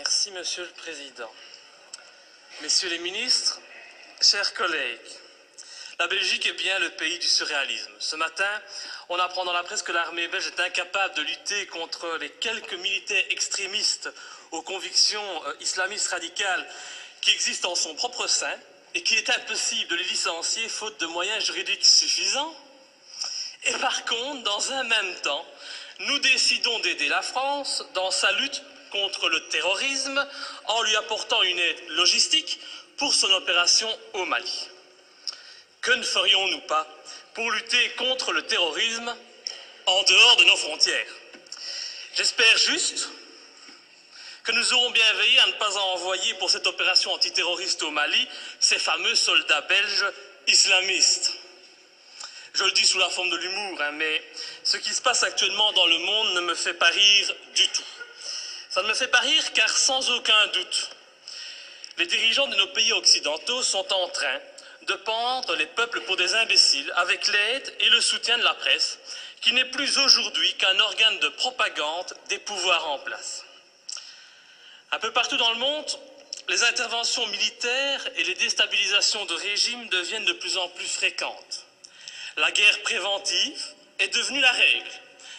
Merci, Monsieur le Président. Messieurs les ministres, chers collègues, la Belgique est bien le pays du surréalisme. Ce matin, on apprend dans la presse que l'armée belge est incapable de lutter contre les quelques militaires extrémistes aux convictions islamistes radicales qui existent en son propre sein et qu'il est impossible de les licencier faute de moyens juridiques suffisants. Et par contre, dans un même temps, nous décidons d'aider la France dans sa lutte contre le terrorisme en lui apportant une aide logistique pour son opération au Mali. Que ne ferions-nous pas pour lutter contre le terrorisme en dehors de nos frontières? J'espère juste que nous aurons bien veillé à ne pas envoyer pour cette opération antiterroriste au Mali ces fameux soldats belges islamistes. Je le dis sous la forme de l'humour, mais ce qui se passe actuellement dans le monde ne me fait pas rire du tout. Ça ne me fait pas rire car sans aucun doute, les dirigeants de nos pays occidentaux sont en train de pendre les peuples pour des imbéciles avec l'aide et le soutien de la presse, qui n'est plus aujourd'hui qu'un organe de propagande des pouvoirs en place. Un peu partout dans le monde, les interventions militaires et les déstabilisations de régimes deviennent de plus en plus fréquentes. La guerre préventive est devenue la règle.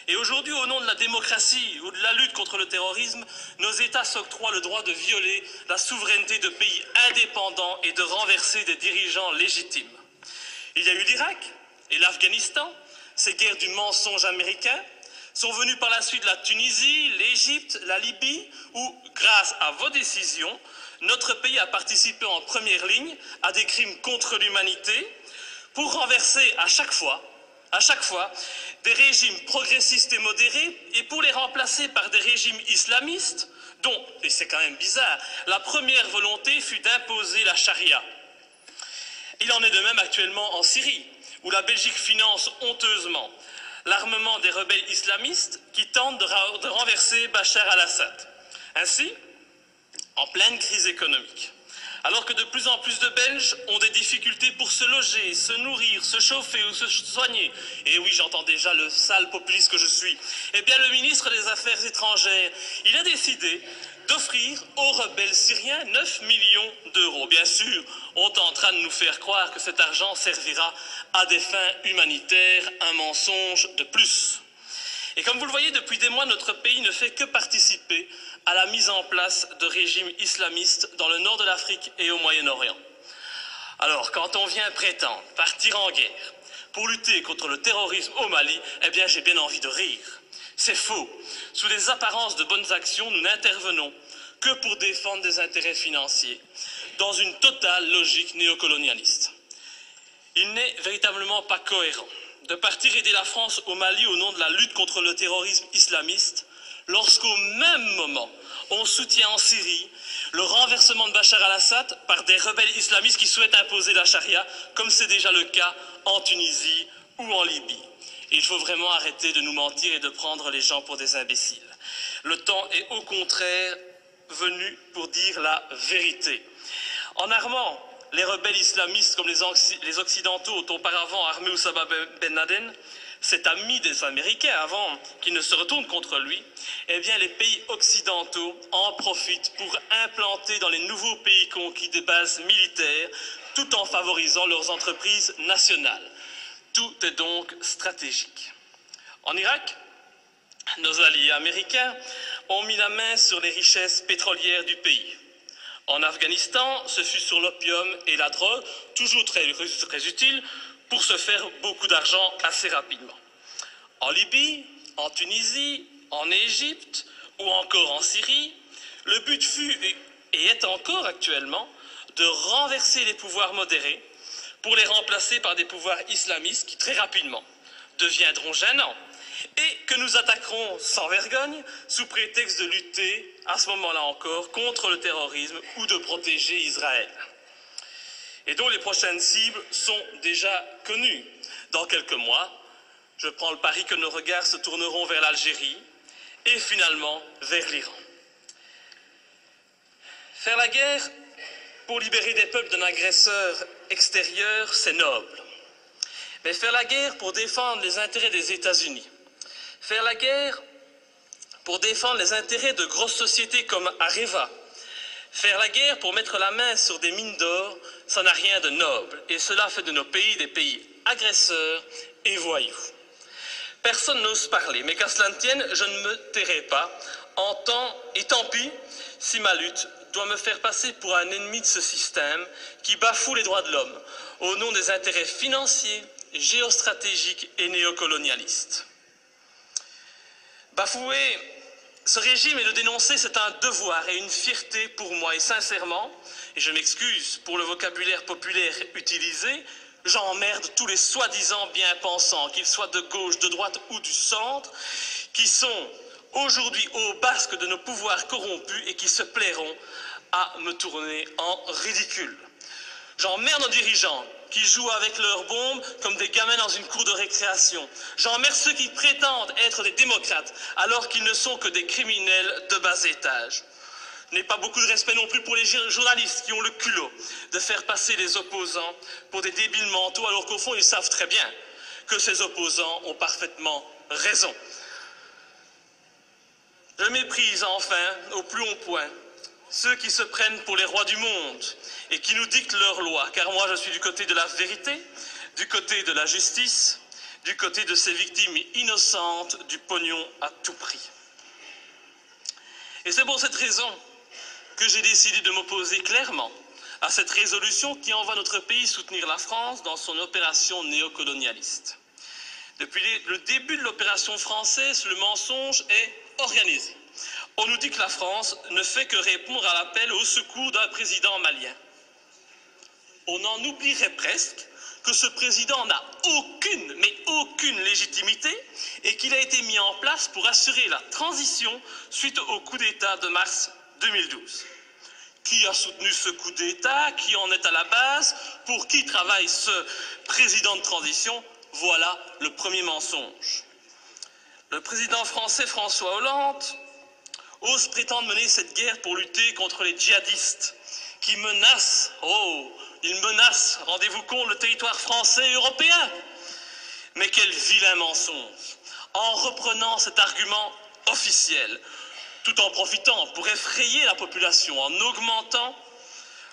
Et aujourd'hui, au nom de la démocratie ou de la lutte contre le terrorisme, nos États s'octroient le droit de violer la souveraineté de pays indépendants et de renverser des dirigeants légitimes. Il y a eu l'Irak et l'Afghanistan, ces guerres du mensonge américain, sont venues par la suite la Tunisie, l'Égypte, la Libye, où, grâce à vos décisions, notre pays a participé en première ligne à des crimes contre l'humanité pour renverser à chaque fois, des régimes progressistes et modérés et pour les remplacer par des régimes islamistes dont, et c'est quand même bizarre, la première volonté fut d'imposer la charia. Il en est de même actuellement en Syrie, où la Belgique finance honteusement l'armement des rebelles islamistes qui tentent de renverser Bachar al-Assad. Ainsi, en pleine crise économique, alors que de plus en plus de Belges ont des difficultés pour se loger, se nourrir, se chauffer ou se soigner, et oui, j'entends déjà le sale populiste que je suis, eh bien le ministre des Affaires étrangères, il a décidé d'offrir aux rebelles syriens 9 millions d'euros. Bien sûr, on est en train de nous faire croire que cet argent servira à des fins humanitaires, un mensonge de plus. Et comme vous le voyez, depuis des mois, notre pays ne fait que participer à la mise en place de régimes islamistes dans le nord de l'Afrique et au Moyen-Orient. Alors, quand on vient prétendre partir en guerre pour lutter contre le terrorisme au Mali, eh bien, j'ai bien envie de rire. C'est faux. Sous des apparences de bonnes actions, nous n'intervenons que pour défendre des intérêts financiers, dans une totale logique néocolonialiste. Il n'est véritablement pas cohérent de partir aider la France au Mali au nom de la lutte contre le terrorisme islamiste, lorsqu'au même moment, on soutient en Syrie le renversement de Bachar al-Assad par des rebelles islamistes qui souhaitent imposer la charia, comme c'est déjà le cas en Tunisie ou en Libye. Et il faut vraiment arrêter de nous mentir et de prendre les gens pour des imbéciles. Le temps est au contraire venu pour dire la vérité. En armant les rebelles islamistes comme les Occidentaux ont auparavant armé Oussama Ben Laden, cet ami des Américains avant qu'ils ne se retournent contre lui, eh bien les pays occidentaux en profitent pour implanter dans les nouveaux pays conquis des bases militaires tout en favorisant leurs entreprises nationales. Tout est donc stratégique. En Irak, nos alliés américains ont mis la main sur les richesses pétrolières du pays. En Afghanistan, ce fut sur l'opium et la drogue, toujours très utiles, pour se faire beaucoup d'argent assez rapidement. En Libye, en Tunisie, en Égypte ou encore en Syrie, le but fut et est encore actuellement de renverser les pouvoirs modérés pour les remplacer par des pouvoirs islamistes qui très rapidement deviendront gênants et que nous attaquerons sans vergogne sous prétexte de lutter, à ce moment-là encore, contre le terrorisme ou de protéger Israël. Et dont les prochaines cibles sont déjà connues. Dans quelques mois, je prends le pari que nos regards se tourneront vers l'Algérie et finalement vers l'Iran. Faire la guerre pour libérer des peuples d'un agresseur extérieur, c'est noble. Mais faire la guerre pour défendre les intérêts des États-Unis, faire la guerre pour défendre les intérêts de grosses sociétés comme Areva. Faire la guerre pour mettre la main sur des mines d'or, ça n'a rien de noble. Et cela fait de nos pays des pays agresseurs et voyous. Personne n'ose parler, mais qu'à cela ne tienne, je ne me tairai pas. Et tant pis si ma lutte doit me faire passer pour un ennemi de ce système qui bafoue les droits de l'homme au nom des intérêts financiers, géostratégiques et néocolonialistes. Bafouer ce régime et le dénoncer, c'est un devoir et une fierté pour moi. Et sincèrement, et je m'excuse pour le vocabulaire populaire utilisé, j'emmerde tous les soi-disant bien-pensants, qu'ils soient de gauche, de droite ou du centre, qui sont aujourd'hui au basque de nos pouvoirs corrompus et qui se plairont à me tourner en ridicule. J'emmerde nos dirigeants qui jouent avec leurs bombes comme des gamins dans une cour de récréation. J'emmerde ceux qui prétendent être des démocrates alors qu'ils ne sont que des criminels de bas étage. Je n'ai pas beaucoup de respect non plus pour les journalistes qui ont le culot de faire passer les opposants pour des débiles mentaux alors qu'au fond ils savent très bien que ces opposants ont parfaitement raison. Je méprise enfin au plus haut point ceux qui se prennent pour les rois du monde et qui nous dictent leurs lois, car moi je suis du côté de la vérité, du côté de la justice, du côté de ces victimes innocentes du pognon à tout prix. Et c'est pour cette raison que j'ai décidé de m'opposer clairement à cette résolution qui envoie notre pays soutenir la France dans son opération néocolonialiste. Depuis le début de l'opération française, le mensonge est organisé. On nous dit que la France ne fait que répondre à l'appel au secours d'un président malien. On en oublierait presque que ce président n'a aucune légitimité et qu'il a été mis en place pour assurer la transition suite au coup d'État de mars 2012. Qui a soutenu ce coup d'État? Qui en est à la base? Pour qui travaille ce président de transition? Voilà le premier mensonge. Le président français François Hollande ose prétendre mener cette guerre pour lutter contre les djihadistes qui menacent, ils menacent, rendez-vous compte, le territoire français et européen. Mais quel vilain mensonge! En reprenant cet argument officiel, tout en profitant pour effrayer la population, en augmentant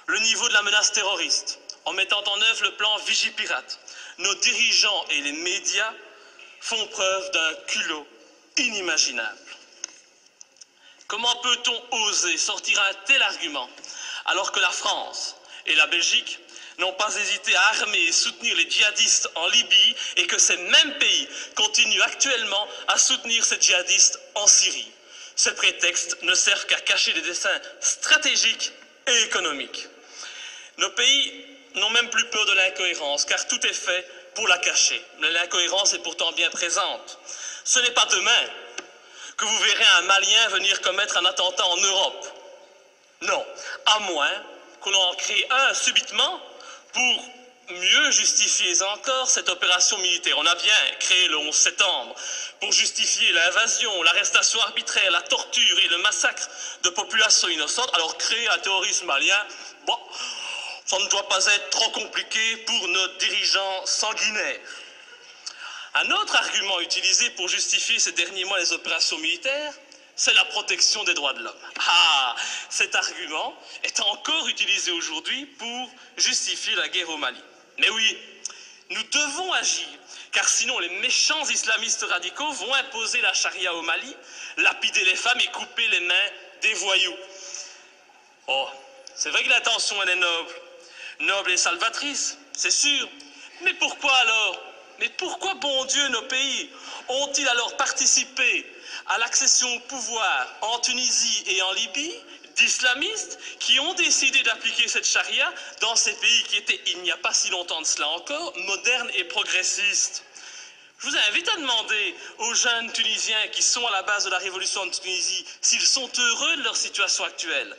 le niveau de la menace terroriste, en mettant en œuvre le plan Vigipirate, nos dirigeants et les médias font preuve d'un culot inimaginable. Comment peut-on oser sortir un tel argument alors que la France et la Belgique n'ont pas hésité à armer et soutenir les djihadistes en Libye et que ces mêmes pays continuent actuellement à soutenir ces djihadistes en Syrie? Ces prétextes ne servent qu'à cacher des desseins stratégiques et économiques. Nos pays n'ont même plus peur de l'incohérence car tout est fait pour la cacher. Mais l'incohérence est pourtant bien présente. Ce n'est pas demain que vous verrez un Malien venir commettre un attentat en Europe. Non, à moins qu'on en crée un subitement pour mieux justifier encore cette opération militaire. On a bien créé le 11 septembre pour justifier l'invasion, l'arrestation arbitraire, la torture et le massacre de populations innocentes. Alors créer un terrorisme malien, bon, ça ne doit pas être trop compliqué pour nos dirigeants sanguinaires. Un autre argument utilisé pour justifier ces derniers mois les opérations militaires, c'est la protection des droits de l'homme. Ah, cet argument est encore utilisé aujourd'hui pour justifier la guerre au Mali. Mais oui, nous devons agir, car sinon les méchants islamistes radicaux vont imposer la charia au Mali, lapider les femmes et couper les mains des voyous. Oh, c'est vrai que l'intention elle est noble et salvatrice, c'est sûr. Mais pourquoi alors? Mais pourquoi, bon Dieu, nos pays ont-ils alors participé à l'accession au pouvoir en Tunisie et en Libye d'islamistes qui ont décidé d'appliquer cette charia dans ces pays qui étaient, il n'y a pas si longtemps de cela encore, modernes et progressistes? Je vous invite à demander aux jeunes Tunisiens qui sont à la base de la révolution de Tunisie s'ils sont heureux de leur situation actuelle.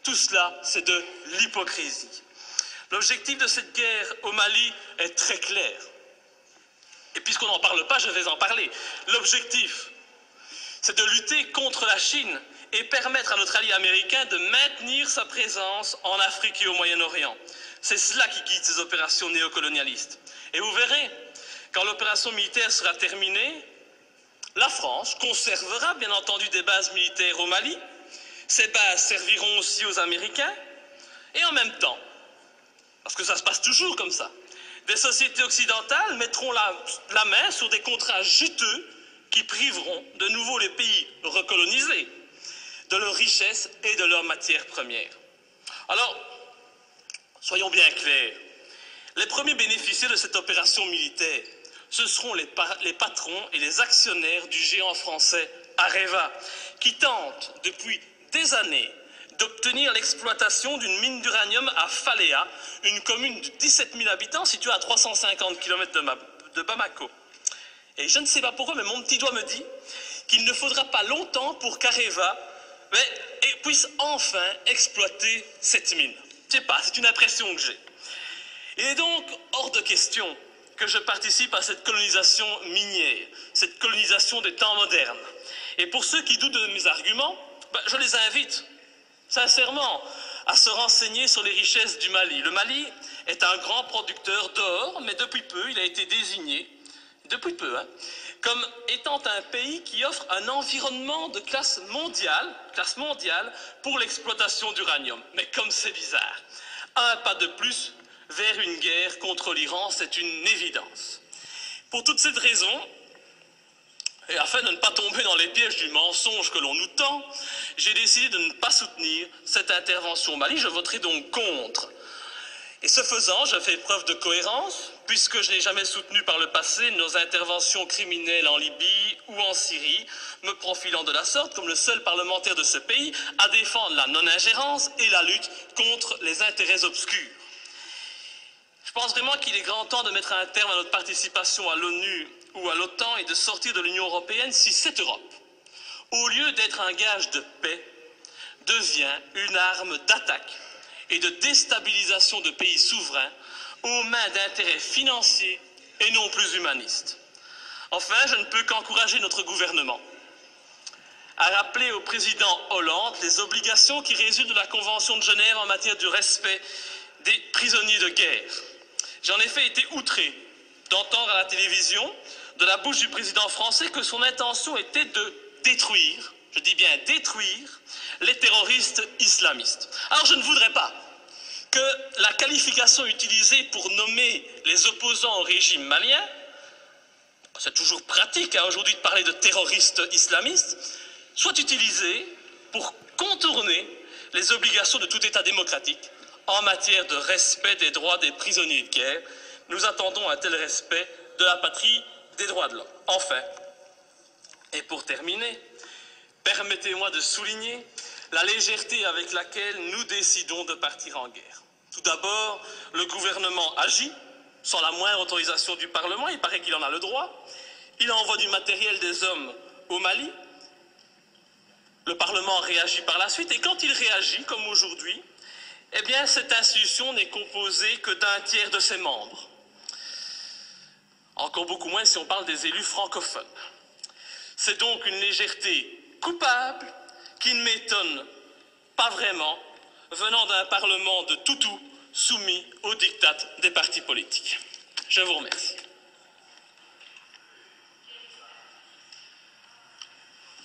Tout cela, c'est de l'hypocrisie. L'objectif de cette guerre au Mali est très clair. Et puisqu'on n'en parle pas, je vais en parler. L'objectif, c'est de lutter contre la Chine et permettre à notre allié américain de maintenir sa présence en Afrique et au Moyen-Orient. C'est cela qui guide ces opérations néocolonialistes. Et vous verrez, quand l'opération militaire sera terminée, La France conservera bien entendu des bases militaires au Mali. Ces bases serviront aussi aux Américains. Et en même temps, parce que ça se passe toujours comme ça, des sociétés occidentales mettront la main sur des contrats juteux qui priveront de nouveau les pays recolonisés de leurs richesses et de leurs matières premières. Alors, soyons bien clairs, les premiers bénéficiaires de cette opération militaire, ce seront les patrons et les actionnaires du géant français Areva, qui tentent depuis des années d'obtenir l'exploitation d'une mine d'uranium à Faléa, une commune de 17 000 habitants située à 350 km de Bamako. Et je ne sais pas pourquoi, mais mon petit doigt me dit qu'il ne faudra pas longtemps pour qu'Areva puisse enfin exploiter cette mine. Je ne sais pas, c'est une impression que j'ai. Il est donc hors de question que je participe à cette colonisation minière, cette colonisation des temps modernes. Et pour ceux qui doutent de mes arguments, je les invite sincèrement à se renseigner sur les richesses du Mali. Le Mali est un grand producteur d'or, mais depuis peu, il a été désigné, comme étant un pays qui offre un environnement de classe mondiale pour l'exploitation d'uranium. Mais comme c'est bizarre, un pas de plus vers une guerre contre l'Iran, c'est une évidence. Pour toute cette raison, et afin de ne pas tomber dans les pièges du mensonge que l'on nous tend, j'ai décidé de ne pas soutenir cette intervention au Mali. Je voterai donc contre. Et ce faisant, je fais preuve de cohérence, puisque je n'ai jamais soutenu par le passé nos interventions criminelles en Libye ou en Syrie, me profilant de la sorte comme le seul parlementaire de ce pays à défendre la non-ingérence et la lutte contre les intérêts obscurs. Je pense vraiment qu'il est grand temps de mettre un terme à notre participation à l'ONU ou à l'OTAN et de sortir de l'Union européenne si cette Europe, au lieu d'être un gage de paix, devient une arme d'attaque et de déstabilisation de pays souverains aux mains d'intérêts financiers et non plus humanistes. Enfin, je ne peux qu'encourager notre gouvernement à rappeler au président Hollande les obligations qui résultent de la Convention de Genève en matière du respect des prisonniers de guerre. J'ai en effet été outré d'entendre à la télévision, de la bouche du président français, que son intention était de détruire, je dis bien détruire, les terroristes islamistes. Alors je ne voudrais pas que la qualification utilisée pour nommer les opposants au régime malien, c'est toujours pratique aujourd'hui de parler de terroristes islamistes, soit utilisée pour contourner les obligations de tout État démocratique en matière de respect des droits des prisonniers de guerre. Nous attendons un tel respect de la patrie des droits de l'homme. Enfin, et pour terminer, permettez-moi de souligner la légèreté avec laquelle nous décidons de partir en guerre. Tout d'abord, le gouvernement agit sans la moindre autorisation du Parlement, il paraît qu'il en a le droit. Il envoie du matériel, des hommes au Mali. Le Parlement réagit par la suite, et quand il réagit, comme aujourd'hui, eh bien, cette institution n'est composée que d'un tiers de ses membres. Encore beaucoup moins si on parle des élus francophones. C'est donc une légèreté coupable qui ne m'étonne pas vraiment, venant d'un Parlement de toutous soumis au diktat des partis politiques. Je vous remercie.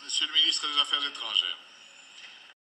Monsieur le ministre des Affaires étrangères.